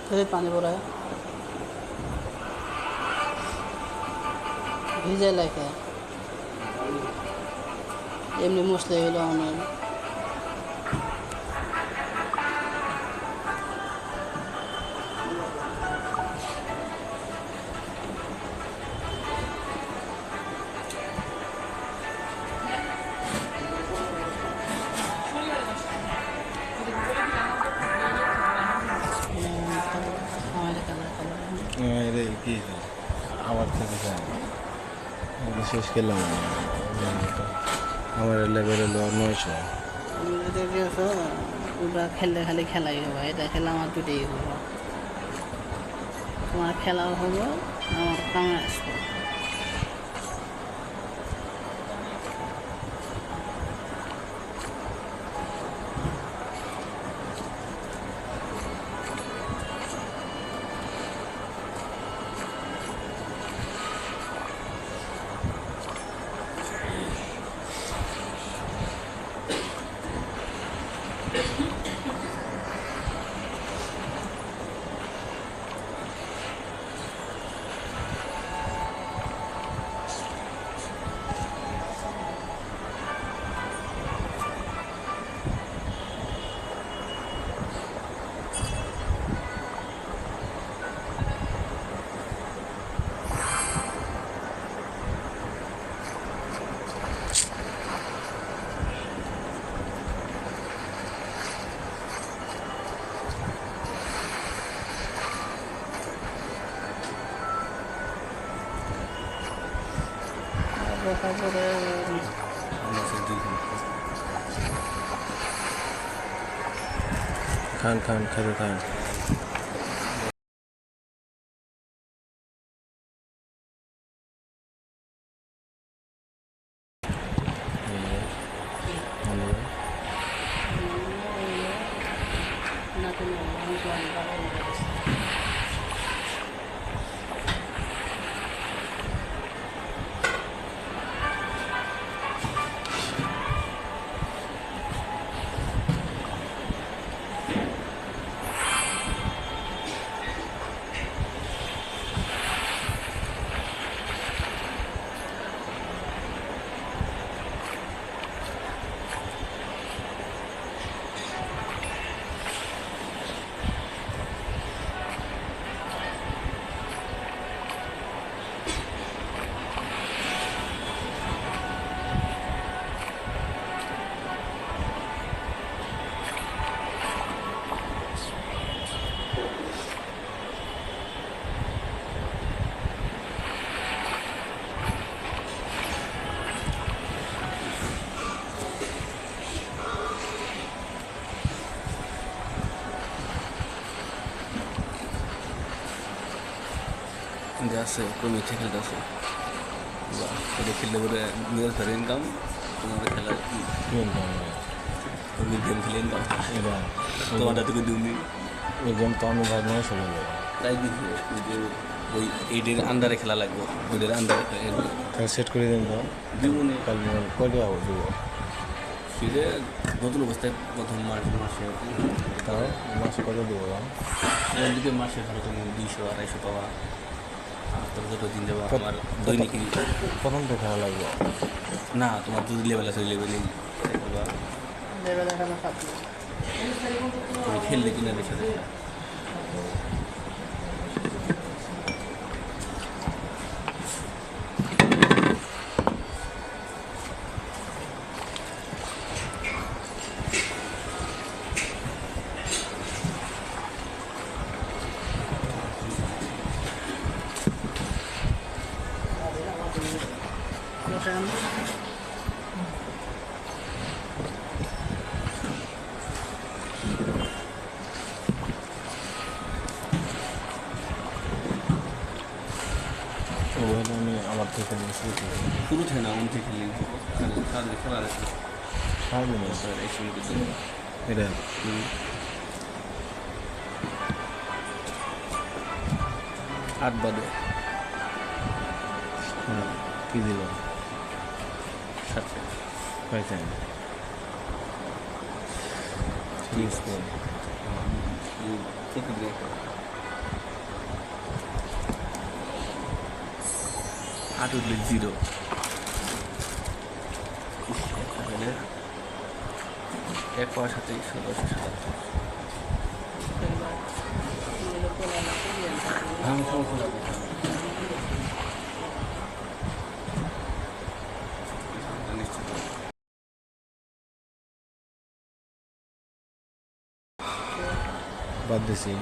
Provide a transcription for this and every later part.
খেতে পানি পড়ায় ভিজে লাগে এমনি মশলা হলো অনেক কি আমার থেকে যায় শেষ খেলাম আমার লেভেল হলো 900 ওটা খেললে খালি খেলাই হবে এটা খেলে আমার দুটোই হবো তোমার খেলাও হবো আমার কামে আসবো তারপরে খান খান খেতে খান আছে কমি খেলতেছে এটা খেললে করে নিজের ফের ইনকাম তোমাদের খেলা তুমি গেম খেলে ইনকাম তোমার হাতে দিউনি ওই গেম তো আমি ভাই 900 বলে তাই দিচ্ছে যে ওই এইটের আন্ডারে খেলা লাগবে ওইটার আন্ডারে তাহলে সেট করে দিন তো দিব না কাল কয়টা হবো দিব ফিরে নতুন অবস্থায় প্রথম মাসে তাও মাসে কত দেবো দিকে মাসে ধরো তুমি 200-250 পাওয়া তোর যত দিন যাবো আমার দৈনিকই প্রথম তো খেলা লাগবে না তোমার যদি লেভেল আছে ওই লেভেলেই তুমি খেললে কিনা দেখে দেখে আমি আমার থেকে শুরু করি শুরু থেকে না উন থেকে খেললে সারা খেলা আছে সারাদিন এটা 8 বাদে হ্যাঁ কী দিল 7 পাইছেন ঠিক আছে প্রকৃতি 8 উঠলে 0 এক পাওয়ার সাথে 1677 বাদ দিছি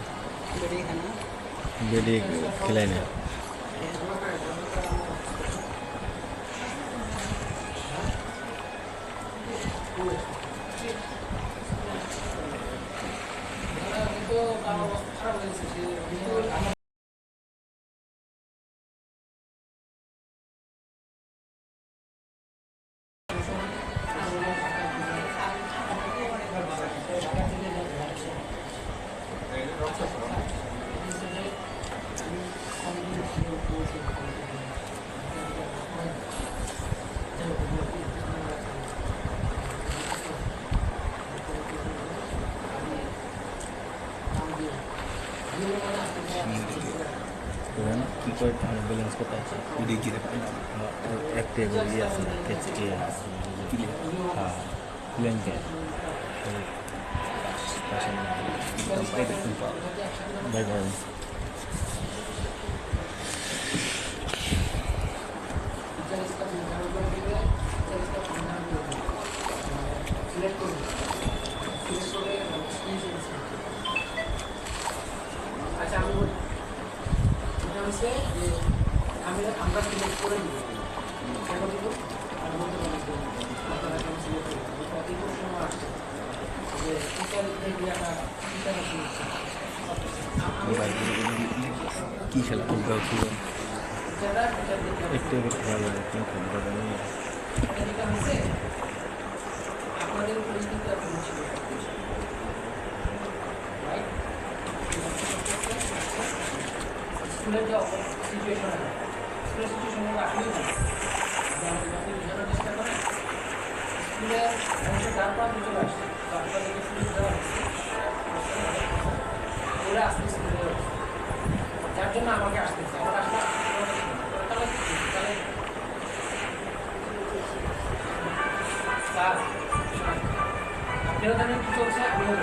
বেরিয়ে খানা বেডে খেলাই না কি করে তাহলে ব্যালেন্স করতে আছে ডিগ্রি একটা ইয়ে আছে কেচকে হ্যাঁ প্লেনকে বাই বাই আচ্ছা আমি বলি এটা হচ্ছে যে আমরা সিলেক্ট করে নিই কি খেলা ফুটবল একটু ভালো আপনাদের উপরে কিন্তু স্কুলের যে সিচুয়েশন আছে স্কুলের সিচুয়েশনগুলো আসলেই বোঝানোর চেষ্টা করেন স্কুলের অংশে যার পর চলে আসছে আপনাদেরকে সুযোগ দেওয়া হচ্ছে ওরা আসতে স্কুলে যার জন্য আমাকে আসতেছে আমার আসলে স্যার আপনারা জানেন কি চলছে আমিও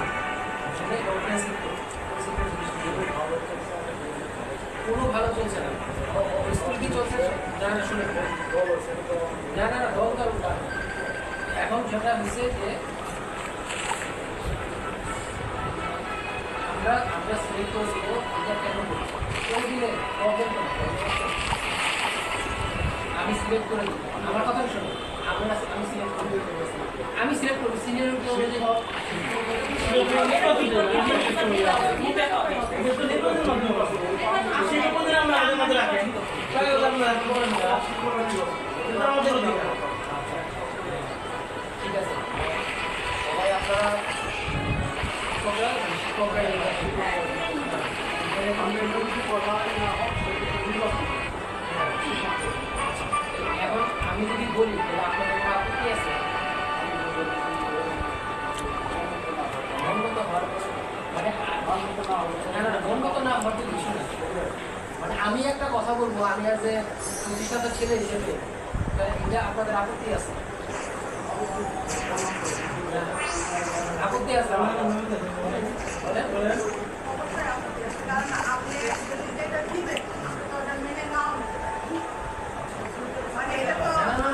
কোনো ভালো চলছে না স্কুল কি চলছে জানা শুনে জানা না দরকার এখন যেটা হয়েছে যে আমরা সিলেক্ট করবো এটা কেন করি করে দিলে প্রবলেম আমি সিলেক্ট করে দিই আমার কথা শোনো আমি সিলেক্ট করবো আমি সিলেক্ট করবো সিনিয়র ঠিক আছে সবাই আপনারা এখন আমি যদি বলি তাহলে আপনাদের কোনো আপত্তি আছে মানে আমি একটা কথা বলবো আমি আর যে প্রতিষ্ঠাতা ছেলে হিসেবে এটা আপনাদের আপত্তি আছে আপত্তি আছে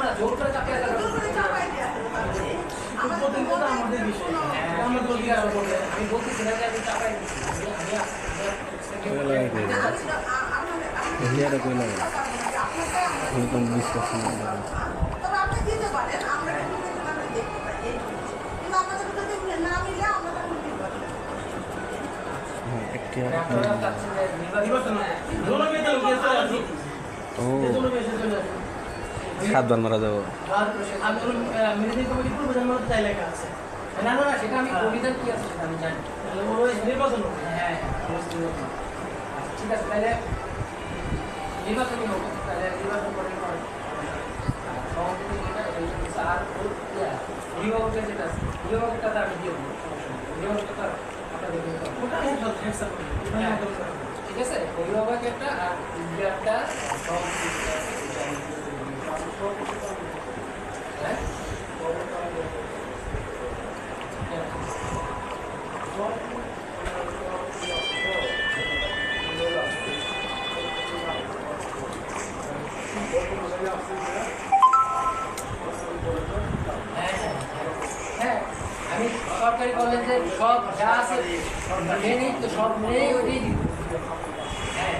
না জোর করে চাপিয়ে আমি বলতেছি না যে আমি চাপাই হিয়াটা কই লাগে এরকম বিশ্বাস সাতবার মারা যাবো না না সেটা আমি কবিতার কি আছে সেটা আমি জানি হ্যাঁ ঠিক আছে তাহলে নির্বাচনই হোক তাহলে নির্বাচন করে আর অভিভাবকের যেটা আছে অভিভাবকটা আমি দিয়ে দেবো অভিভাবকটা আপনাদের ঠিক ঠিক আছে, অভিভাবক একটা আর একটা হ্যাঁ হ্যাঁ, আমি সরকারি কলেজের সব যা আছে মেনেই তো সব মেনেই ওইটাই দিব। হ্যাঁ,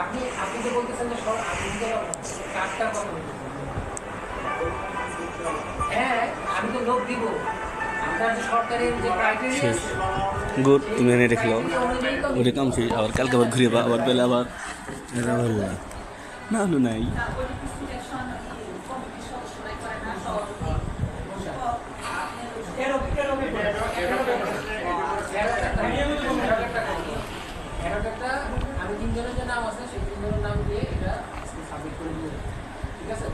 আপনি আপনি তো বলতেছেন যে আপনি তো কাজটার কথা বলতেছেন। হ্যাঁ, আমি তো লোক দিব, আপনার যে সরকারের যে ক্রাইটেরিয়া আছে গুড তুমি এনে দেখলো ওটা কাম শেষ আবার কালকে আবার ঘুরে বা আবার পেলে আবার এটা হলো না হলো নাই আমি তিনজনের যে নাম আছে সেই তিনজনের নাম দিয়ে এটা সাবমিট করে দিয়ে, ঠিক আছে,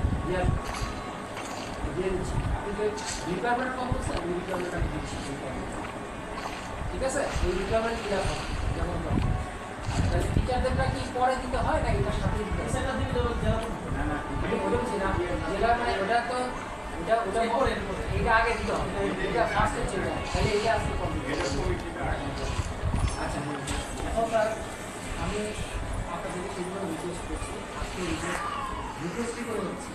দিয়ে দিচ্ছি। আপনি যে রিকোয়ারমেন্ট কম করছেন ওই রিকোয়ারমেন্ট আমি দিচ্ছি, ঠিক আছে। এই রিকোয়ারমেন্ট কি রাখো যেমন তাহলে টিচারদেরটা কি পরে দিতে হয় না এটার সাথে দিতে হয়? আমি বলছি না জেলা মানে ওটা তো ওটা পরে এইটা আগে দিতে হবে, এটা ফার্স্টে ছিল তাহলে এইটা আসলে কমপ্লিট। আচ্ছা, এখন আমি আপনাদের সেগুলো রিকোয়েস্ট করছি, আজকে রিকোয়েস্টই করে হচ্ছে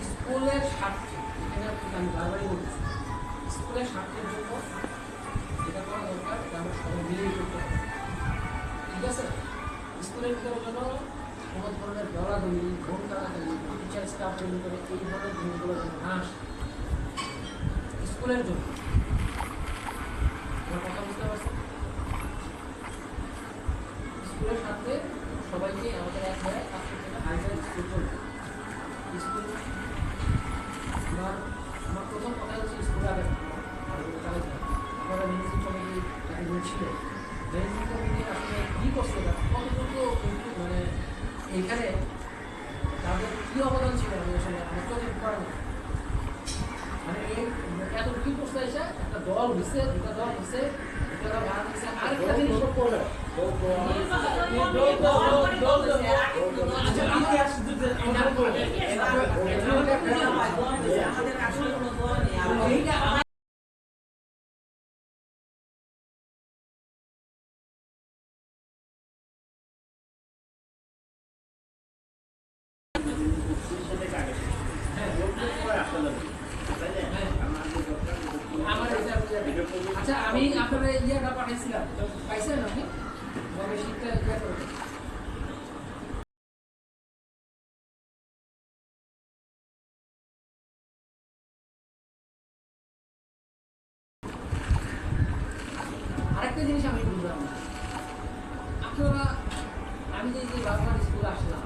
স্কুলের স্বার্থে, এখানে আমি বারবারই বলতেছি স্কুলের স্বার্থের জন্য যেটা করা দরকার এটা আমরা সবাই মিলেই করতে হবে, ঠিক আছে। স্কুলের ভিতরে যেন কোনো ধরনের দলাদলি ভোট তাড়াতাড়ি টিচার স্টাফ তৈরি করে এই ধরনের জিনিসগুলো যেন না আসে স্কুলের জন্য। আমার কথা বুঝতে পারছেন? স্কুলের সাথে সবাইকে আমাদের এক জায়গায় কাজ করতে হবে, হাইজার স্কুল চলবে স্কুল। আমার প্রথম কথা হচ্ছে স্কুলে আগে চালাতে হবে। আপনারা ম্যানেজিং কমিটি একজন ছিল, ম্যানেজিং কমিটি আসলে কী করছে কতটুকু মানে এইখানে তাদের কী অবদান ছিল আমি আসলে আমার চোখে পড়ে না। মানে এই এত কী করতে এসে একটা দল হয়েছে, দুটা দল হয়েছে, একটা ভাড়া দিচ্ছে, আরেকটা জিনিস আচ্ছা, আমি আপনার ইয়েটা পাঠাইছিলাম, পাইছেন আপনি শীতটা ইয়ে করে আরেকটা জিনিস আমি বুঝলাম না, আপনারা আমি যে বাংলার স্কুলে আসলাম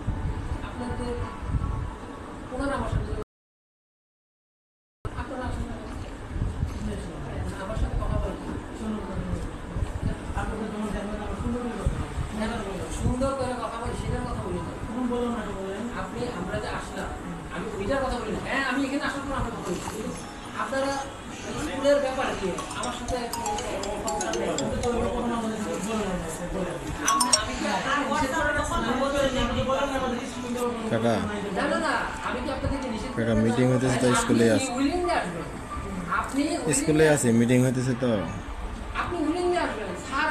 আপনাদের ওনারা আমার সাথে আপনারা আসলে আমার সাথে কথা বলেন সুন্দর করে কথা বলি সেটার কথা বলি না আপনি। আমরা যে আসলাম আমি ওইটার কথা বলি না। হ্যাঁ, আমি এখানে আসার পর আমরা কথা বলছি, আপনারা স্কুলের ব্যাপার দিয়ে আমার সাথে কাকা না না না আমি কি আপনাদেরকে নিষেধ কাকা মিটিং হইতেছে তো স্কুলে আছে, আপনি স্কুলে আছে মিটিং হইতেছে তো আপনি উইলিংলি আসবেন স্যার।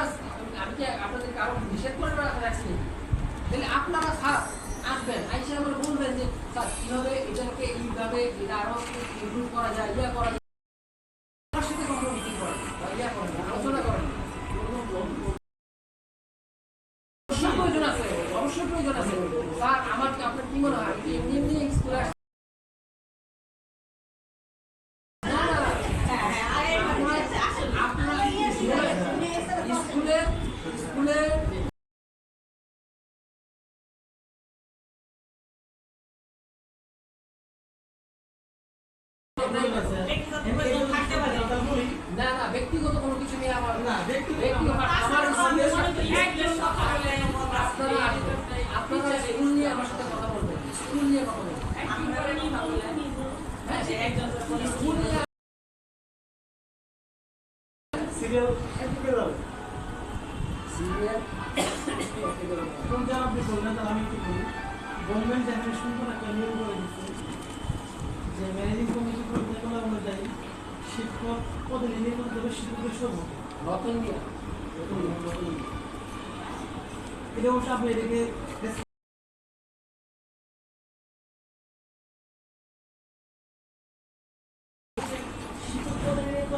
আমি কি আপনাদের কারো নিষেধ করে রাখছি? তাহলে আপনারা স্যার আসবেন, আইসে আমরা বলবেন যে স্যার কীভাবে এটাকে এইভাবে এটা আরো ইমপ্রুভ করা যায়, ইয়া করা যায়, আমার সাথে কখনো মিটিং করেন বা ইয়া করেন আলোচনা করেন। অবশ্যই প্রয়োজন আছে, অবশ্যই প্রয়োজন আছে স্যার। আমার কি আপনার কি মনে হয় এমনি এমনি স্কুলে না না ব্যক্তিগত কোনো কিছু নিয়ে আমার না ব্যক্তিগত আমার আপনারা স্কুল নিয়ে আমার সাথে কথা বলবেন, স্কুল নিয়ে কথা বলবেন, স্কুল নিয়ে সিরিয়াল কোনটা আপনি বললেন তাহলে আমি একটু বলি। গভর্নমেন্ট যেখানে সুন্দর একটা নিয়ম করে দিচ্ছে যে ম্যানেজিং কমিটি প্রোটোকল অনুযায়ী শিক্ষক পদে নির্বাচন করবে শিক্ষকের সভাপতি। নতুন দিয়া এটা অবশ্য আপনি এটাকে শিক্ষক পদে নিয়ে তো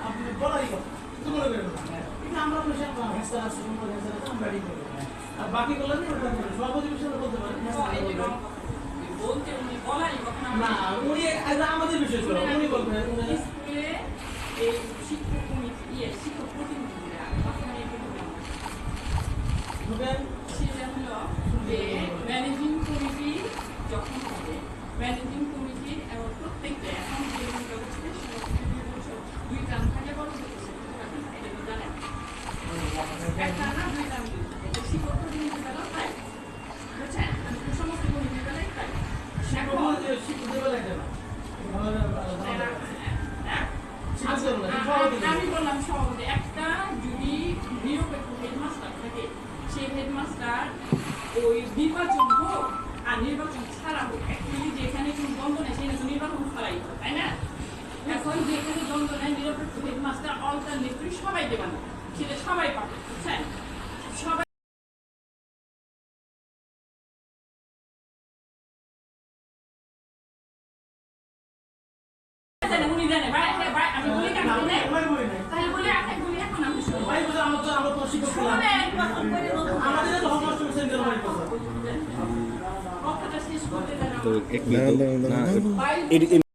আপনি বলাই কথা কিছু মনে করেন না। কিন্তু আমরা তো সেটা হেস্তার আছে আমরা রেডি করবো। আর বাকি গুলো সভাপতি বিষয়ে বলতে পারেন বলতে উনি বলাই কথা না উনি আমাদের বিষয় ছিল উনি বলবেন স্কুলে এই শিক্ষক কমিটি শিক্ষক প্রতিনিধিরা বর্তমানে ঢুকেন সেটা হলো যে ম্যানেজিং কমিটি যখন হবে ম্যানেজিং কমিটি এবং প্রত্যেকটা এখন যে ব্যবস্থা দুই টার্ম থাকে বড় এটা তো জানেন একটা না দুই টার্ম শিক্ষক প্রতিনিধি বেলা তাই বুঝছেন সমস্ত কমিটি বেলায় তাই শিক্ষকদের বেলা এটা না আমি বললাম সভাপতি একটা যদি নিরপেক্ষ হেডমাস্টার থাকে সেই হেডমাস্টার ওই নির্বাচন হোক আর নির্বাচন ছাড়া হোক অ্যাকচুয়ালি যেখানে কোনো দ্বন্দ্ব নেই সেখানে তো নির্বাচন ছাড়াই হোক তাই না এখন যেখানে দ্বন্দ্ব নেই নিরপেক্ষ হেডমাস্টার অল্টারনেটিভ সবাই দেবেন সেটা সবাই পাবে বুঝছেন সবাই উনি জানে ভাই ভাই আমি বলি কেন তাহলে বলি আপনি বলি এখন আমি শুনি ভাই বুঝে আমরা তো শিক্ষক আমাদের তো হোমওয়ার্ক সেন্টার বাড়ি কথা কথাটা শেষ করতে দেন তো এক মিনিট না